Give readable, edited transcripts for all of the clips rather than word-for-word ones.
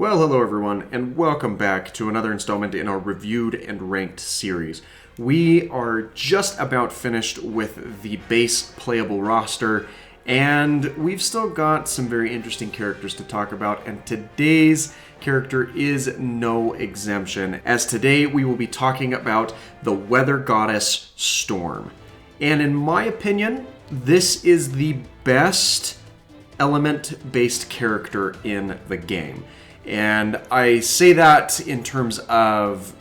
Well, hello everyone, and welcome back to another installment in our reviewed and ranked series. We are just about finished with the base playable roster, and we've still got some very interesting characters to talk about, and today's character is no exemption, as today we will be talking about the weather goddess Storm. And in my opinion, this is the best element-based character in the game. And I say that in terms of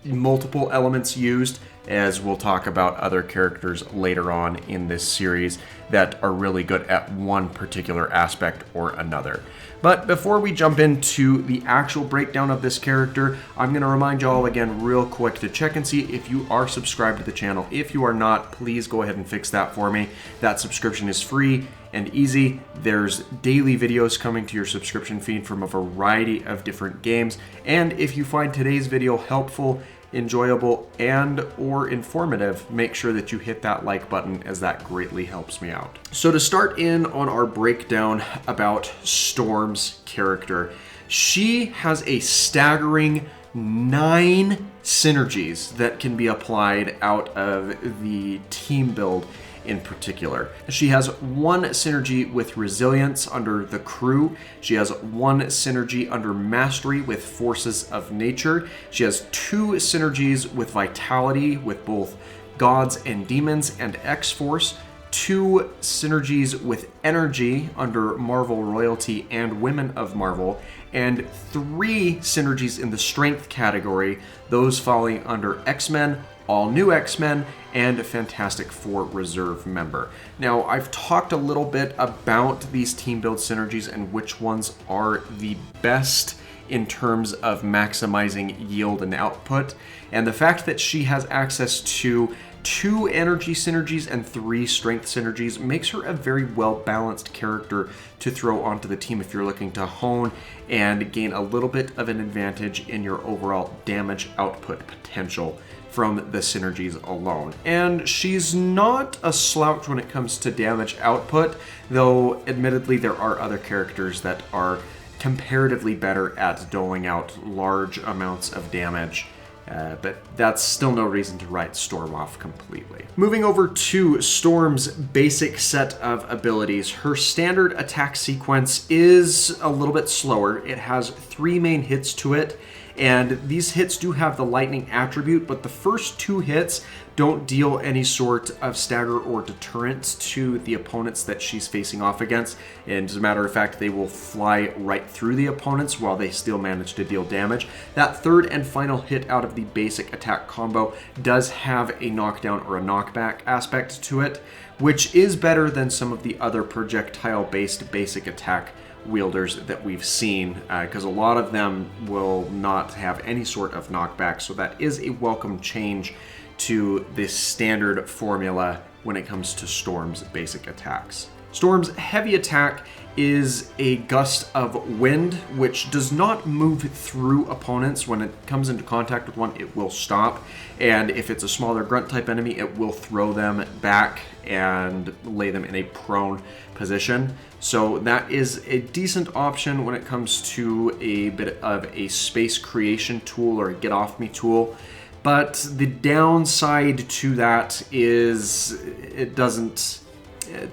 multiple elements used, as we'll talk about other characters later on in this series that are really good at one particular aspect or another. But before we jump into the actual breakdown of this character, I'm going to remind you all again real quick to check and see if you are subscribed to the channel. If you are not, please go ahead and fix that for me. That subscription is free and easy. There's daily videos coming to your subscription feed from a variety of different games. And if you find today's video helpful, enjoyable, and or informative, make sure that you hit that like button, as that greatly helps me out. So to start in on our breakdown about Storm's character, she has a staggering 9 synergies that can be applied out of the team build in particular. She has 1 synergy with resilience under the crew. She has 1 synergy under mastery with forces of nature. She has 2 synergies with vitality with both gods and demons and X-Force. 2 synergies with energy under Marvel Royalty and Women of Marvel, and 3 synergies in the strength category, those falling under X-Men, All New X-Men, and Fantastic Four Reserve member. Now, I've talked a little bit about these team build synergies and which ones are the best in terms of maximizing yield and output, and the fact that she has access to 2 energy synergies and 3 strength synergies makes her a very well-balanced character to throw onto the team if you're looking to hone and gain a little bit of an advantage in your overall damage output potential from the synergies alone. And she's not a slouch when it comes to damage output, though admittedly there are other characters that are comparatively better at doling out large amounts of damage. But that's still no reason to write Storm off completely. Moving over to Storm's basic set of abilities, her standard attack sequence is a little bit slower. It has 3 main hits to it, and these hits do have the lightning attribute, but the first 2 hits don't deal any sort of stagger or deterrent to the opponents that she's facing off against. And as a matter of fact, they will fly right through the opponents while they still manage to deal damage. That third and final hit out of the basic attack combo does have a knockdown or a knockback aspect to it, which is better than some of the other projectile-based basic attack wielders that we've seen, because a lot of them will not have any sort of knockback, so that is a welcome change to this standard formula when it comes to Storm's basic attacks. Storm's heavy attack is a gust of wind, which does not move through opponents. When it comes into contact with one, it will stop, and if it's a smaller grunt type enemy, it will throw them back and lay them in a prone position. So that is a decent option when it comes to a bit of a space creation tool or a get off me tool. But the downside to that is it doesn't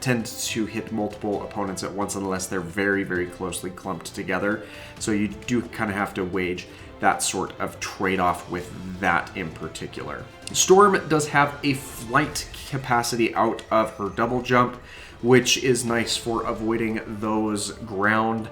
tend to hit multiple opponents at once unless they're very, very closely clumped together. So you do kind of have to wage that sort of trade-off with that in particular. Storm does have a flight capacity out of her double jump, which is nice for avoiding those ground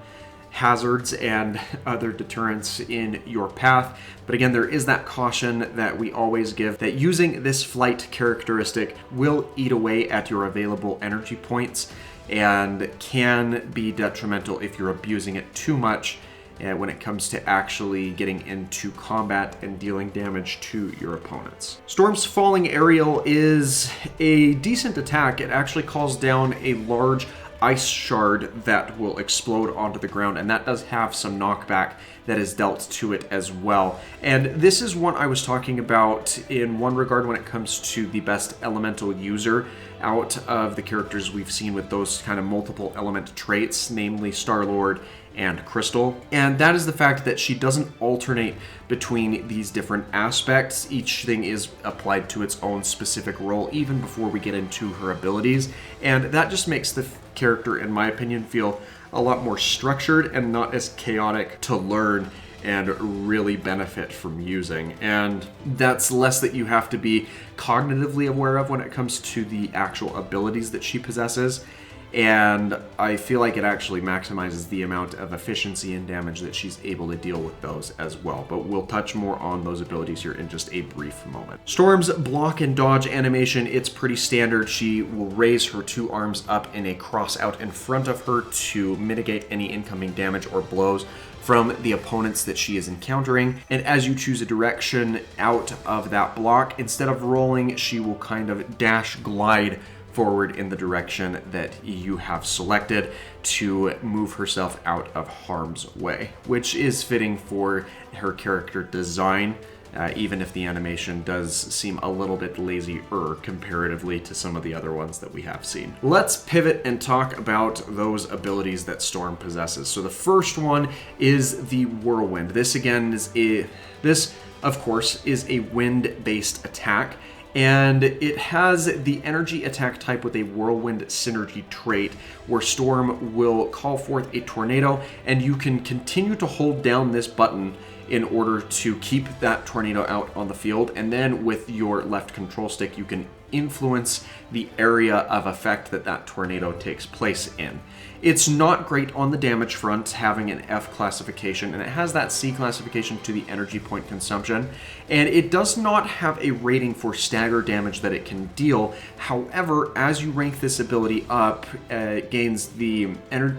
hazards and other deterrents in your path. But again, there is that caution that we always give that using this flight characteristic will eat away at your available energy points and can be detrimental if you're abusing it too much when it comes to actually getting into combat and dealing damage to your opponents. Storm's Falling Aerial is a decent attack. It actually calls down a large ice shard that will explode onto the ground, and that does have some knockback that is dealt to it as well. And this is what I was talking about in one regard when it comes to the best elemental user out of the characters we've seen with those kind of multiple element traits, namely Star-Lord and crystal. And that is the fact that she doesn't alternate between these different aspects. Each thing is applied to its own specific role even before we get into her abilities. And that just makes the character, in my opinion, feel a lot more structured and not as chaotic to learn and really benefit from using. And that's less that you have to be cognitively aware of when it comes to the actual abilities that she possesses. And I feel like it actually maximizes the amount of efficiency and damage that she's able to deal with those as well. But we'll touch more on those abilities here in just a brief moment. Storm's block and dodge animation, it's pretty standard. She will raise her 2 arms up in a cross out in front of her to mitigate any incoming damage or blows from the opponents that she is encountering. And as you choose a direction out of that block, instead of rolling, she will kind of dash glide forward in the direction that you have selected to move herself out of harm's way, which is fitting for her character design, even if the animation does seem a little bit lazier comparatively to some of the other ones that we have seen. Let's pivot and talk about those abilities that Storm possesses. So the first one is the whirlwind. This again is of course is a wind-based attack, and it has the energy attack type with a whirlwind synergy trait where Storm will call forth a tornado, and you can continue to hold down this button in order to keep that tornado out on the field. And then with your left control stick, you can influence the area of effect that that tornado takes place in. It's not great on the damage front, having an F classification, and it has that C classification to the energy point consumption, and it does not have a rating for stagger damage that it can deal. However, as you rank this ability up, it gains the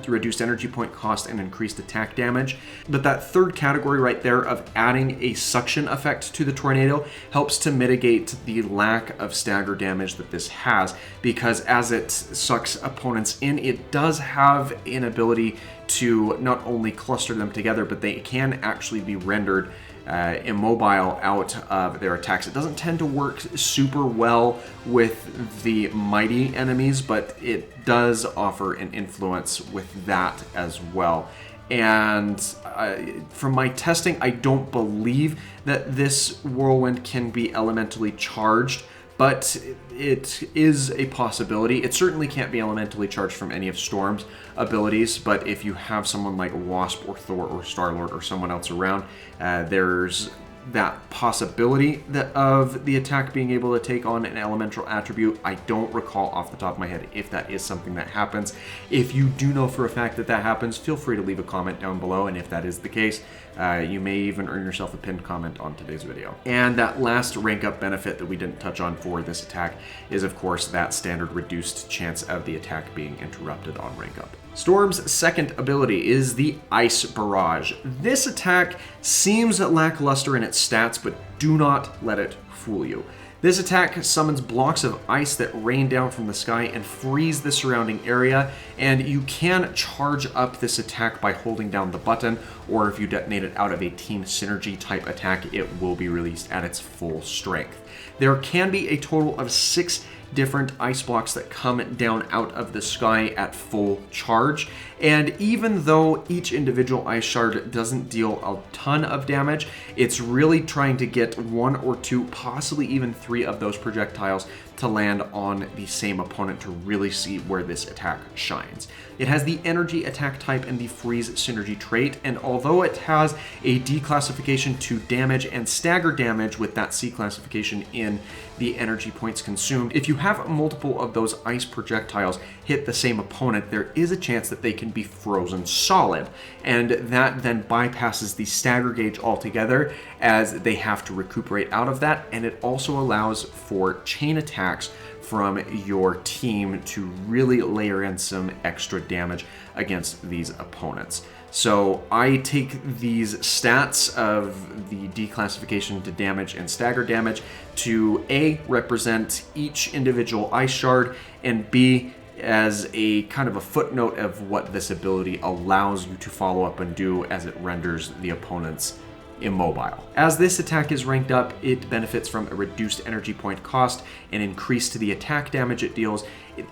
reduced energy point cost and increased attack damage. But that third category right there of adding a suction effect to the tornado helps to mitigate the lack of stagger damage that this has, because as it sucks opponents in, it does have an ability to not only cluster them together, but they can actually be rendered immobile out of their attacks. It doesn't tend to work super well with the mighty enemies, but it does offer an influence with that as well. And from my testing, I don't believe that this whirlwind can be elementally charged, but it is a possibility. It certainly can't be elementally charged from any of Storm's abilities, but if you have someone like Wasp or Thor or Star-Lord or someone else around, there's that possibility of the attack being able to take on an elemental attribute. I don't recall off the top of my head if that is something that happens. If you do know for a fact that that happens, feel free to leave a comment down below, and if that is the case, you may even earn yourself a pinned comment on today's video. And that last rank up benefit that we didn't touch on for this attack is of course that standard reduced chance of the attack being interrupted on rank up. Storm's second ability is the Ice Barrage. This attack seems lackluster in its stats, but do not let it fool you. This attack summons blocks of ice that rain down from the sky and freeze the surrounding area, and you can charge up this attack by holding down the button, or if you detonate it out of a Team Synergy type attack, it will be released at its full strength. There can be a total of 6 different ice blocks that come down out of the sky at full charge, and even though each individual ice shard doesn't deal a ton of damage, it's really trying to get 1 or 2, possibly even 3 of those projectiles to land on the same opponent to really see where this attack shines. It has the energy attack type and the freeze synergy trait, and although it has a D classification to damage and stagger damage with that C classification in the energy points consumed, if you have multiple of those ice projectiles hit the same opponent, there is a chance that they can be frozen solid, and that then bypasses the stagger gauge altogether as they have to recuperate out of that, and it also allows for chain attacks from your team to really layer in some extra damage against these opponents. So I take these stats of the declassification to damage and stagger damage to A, represent each individual ice shard, and B, as a kind of a footnote of what this ability allows you to follow up and do as it renders the opponents immobile. As this attack is ranked up, it benefits from a reduced energy point cost, an increase to the attack damage it deals.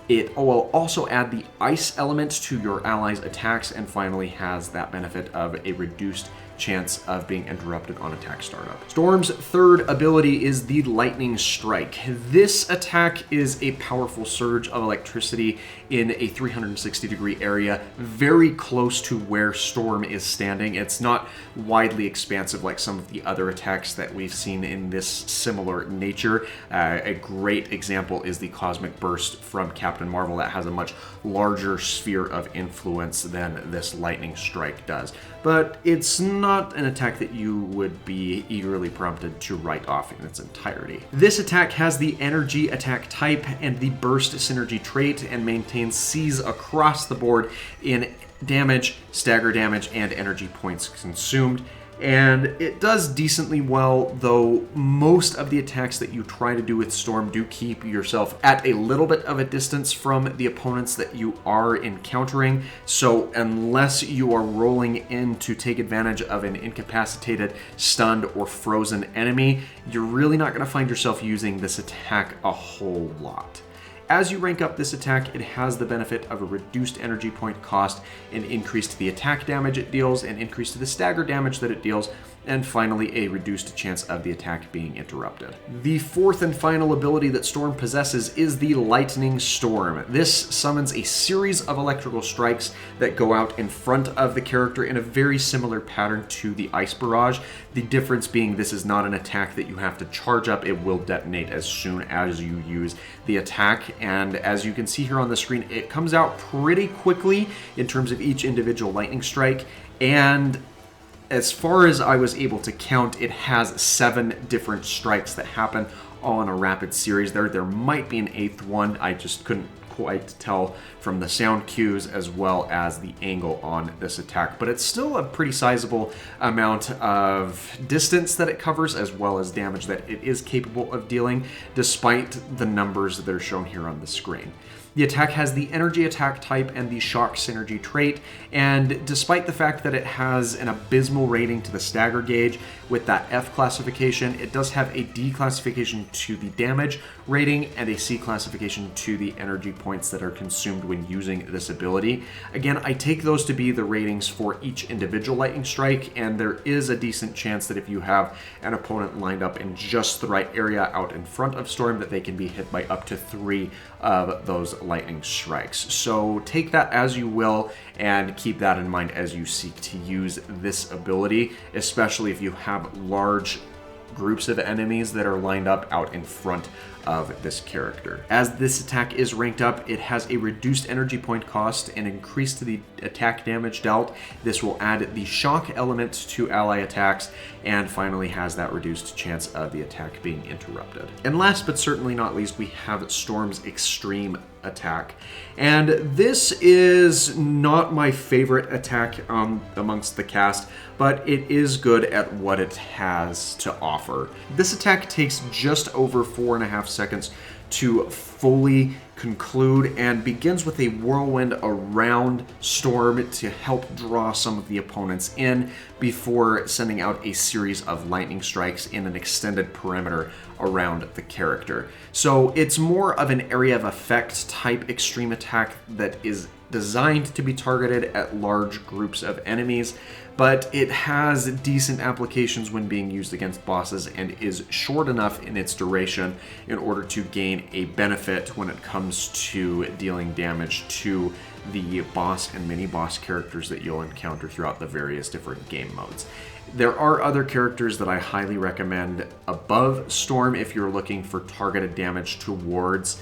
It will also add the ice element to your allies' attacks, and finally has that benefit of a reduced chance of being interrupted on attack startup. Storm's third ability is the Lightning Strike. This attack is a powerful surge of electricity in a 360-degree area, very close to where Storm is standing. It's not widely expansive like some of the other attacks that we've seen in this similar nature. A great example is the Cosmic Burst from Captain Marvel that has a much larger sphere of influence than this Lightning Strike does. But it's not an attack that you would be eagerly prompted to write off in its entirety. This attack has the Energy attack type and the Burst synergy trait, and maintains Cs across the board in damage, stagger damage, and energy points consumed. And it does decently well, though most of the attacks that you try to do with Storm do keep yourself at a little bit of a distance from the opponents that you are encountering. So unless you are rolling in to take advantage of an incapacitated, stunned, or frozen enemy, you're really not going to find yourself using this attack a whole lot. As you rank up this attack, it has the benefit of a reduced energy point cost, an increase to the attack damage it deals, an increase to the stagger damage that it deals, and finally a reduced chance of the attack being interrupted. The fourth and final ability that Storm possesses is the Lightning Storm. This summons a series of electrical strikes that go out in front of the character in a very similar pattern to the Ice Barrage. The difference being this is not an attack that you have to charge up. It will detonate as soon as you use the attack, and as you can see here on the screen, it comes out pretty quickly in terms of each individual lightning strike, and as far as I was able to count, it has 7 different strikes that happen all in a rapid series. There might be an 8th one. I just couldn't quite tell from the sound cues as well as the angle on this attack, but it's still a pretty sizable amount of distance that it covers, as well as damage that it is capable of dealing, despite the numbers that are shown here on the screen. The attack has the Energy attack type and the Shock synergy trait, and despite the fact that it has an abysmal rating to the stagger gauge with that F classification, it does have a D classification to the damage rating and a C classification to the energy points that are consumed when using this ability. Again, I take those to be the ratings for each individual lightning strike, and there is a decent chance that if you have an opponent lined up in just the right area out in front of Storm, that they can be hit by up to 3 of those lightning strikes. So take that as you will, and keep that in mind as you seek to use this ability, especially if you have large groups of enemies that are lined up out in front of this character. As this attack is ranked up, it has a reduced energy point cost, an increase to the attack damage dealt. This will add the shock element to ally attacks, and finally has that reduced chance of the attack being interrupted. And last but certainly not least, we have Storm's Extreme attack. And this is not my favorite attack amongst the cast, but it is good at what it has to offer. This attack takes just over 4.5 seconds to fully conclude, and begins with a whirlwind around Storm to help draw some of the opponents in before sending out a series of lightning strikes in an extended perimeter around the character. So it's more of an area of effect type extreme attack that is designed to be targeted at large groups of enemies, but it has decent applications when being used against bosses, and is short enough in its duration in order to gain a benefit when it comes to dealing damage to the boss and mini-boss characters that you'll encounter throughout the various different game modes. There are other characters that I highly recommend above Storm if you're looking for targeted damage towards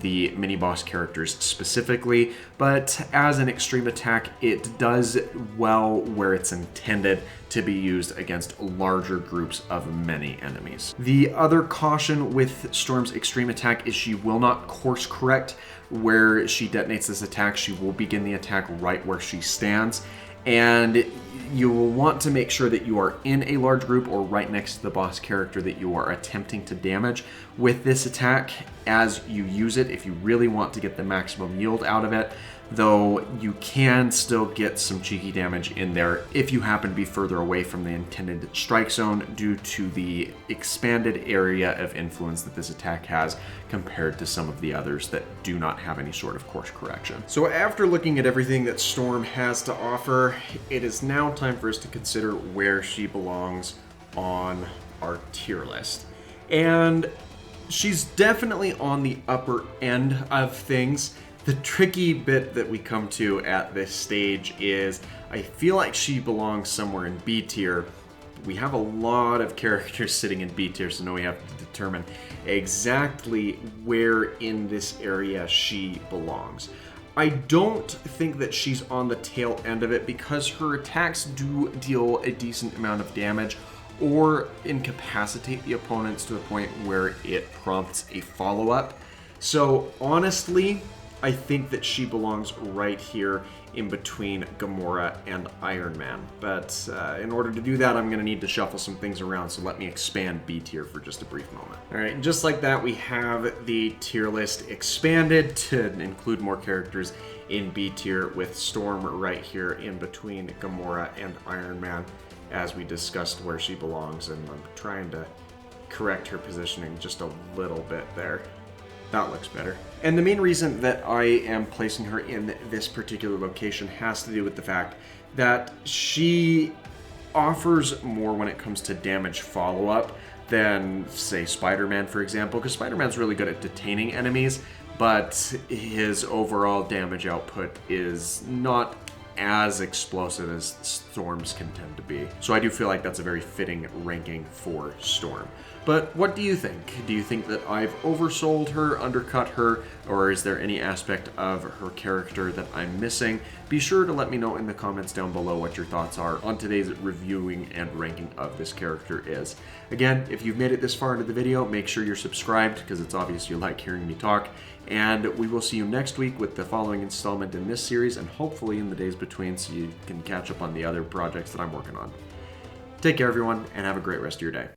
the mini-boss characters specifically, but as an extreme attack, it does well where it's intended to be used against larger groups of many enemies. The other caution with Storm's extreme attack is she will not course correct where she detonates this attack. She will begin the attack right where she stands, and you will want to make sure that you are in a large group or right next to the boss character that you are attempting to damage with this attack as you use it, if you really want to get the maximum yield out of it. though you can still get some cheeky damage in there if you happen to be further away from the intended strike zone due to the expanded area of influence that this attack has compared to some of the others that do not have any sort of course correction. So after looking at everything that Storm has to offer, it is now time for us to consider where she belongs on our tier list. And she's definitely on the upper end of things. The tricky bit that we come to at this stage is I feel like she belongs somewhere in B tier. We have a lot of characters sitting in B tier, so now we have to determine exactly where in this area she belongs. I don't think that she's on the tail end of it because her attacks do deal a decent amount of damage or incapacitate the opponents to the point where it prompts a follow-up. So honestly, I think that she belongs right here in between Gamora and Iron Man. But in order to do that, I'm going to need to shuffle some things around, so let me expand B tier for just a brief moment. All right, and just like that, we have the tier list expanded to include more characters in B tier with Storm right here in between Gamora and Iron Man, as we discussed where she belongs, and I'm trying to correct her positioning just a little bit there. That looks better. And the main reason that I am placing her in this particular location has to do with the fact that she offers more when it comes to damage follow-up than, say, Spider-Man, for example, because Spider-Man's really good at detaining enemies, but his overall damage output is not as explosive as Storm's can tend to be. So I do feel like that's a very fitting ranking for Storm. But what do you think? Do you think that I've oversold her, undercut her, or is there any aspect of her character that I'm missing? Be sure to let me know in the comments down below what your thoughts are on today's reviewing and ranking of this character is. Again, if you've made it this far into the video, make sure you're subscribed because it's obvious you like hearing me talk. And we will see you next week with the following installment in this series, and hopefully in the days between so you can catch up on the other projects that I'm working on. Take care, everyone, and have a great rest of your day.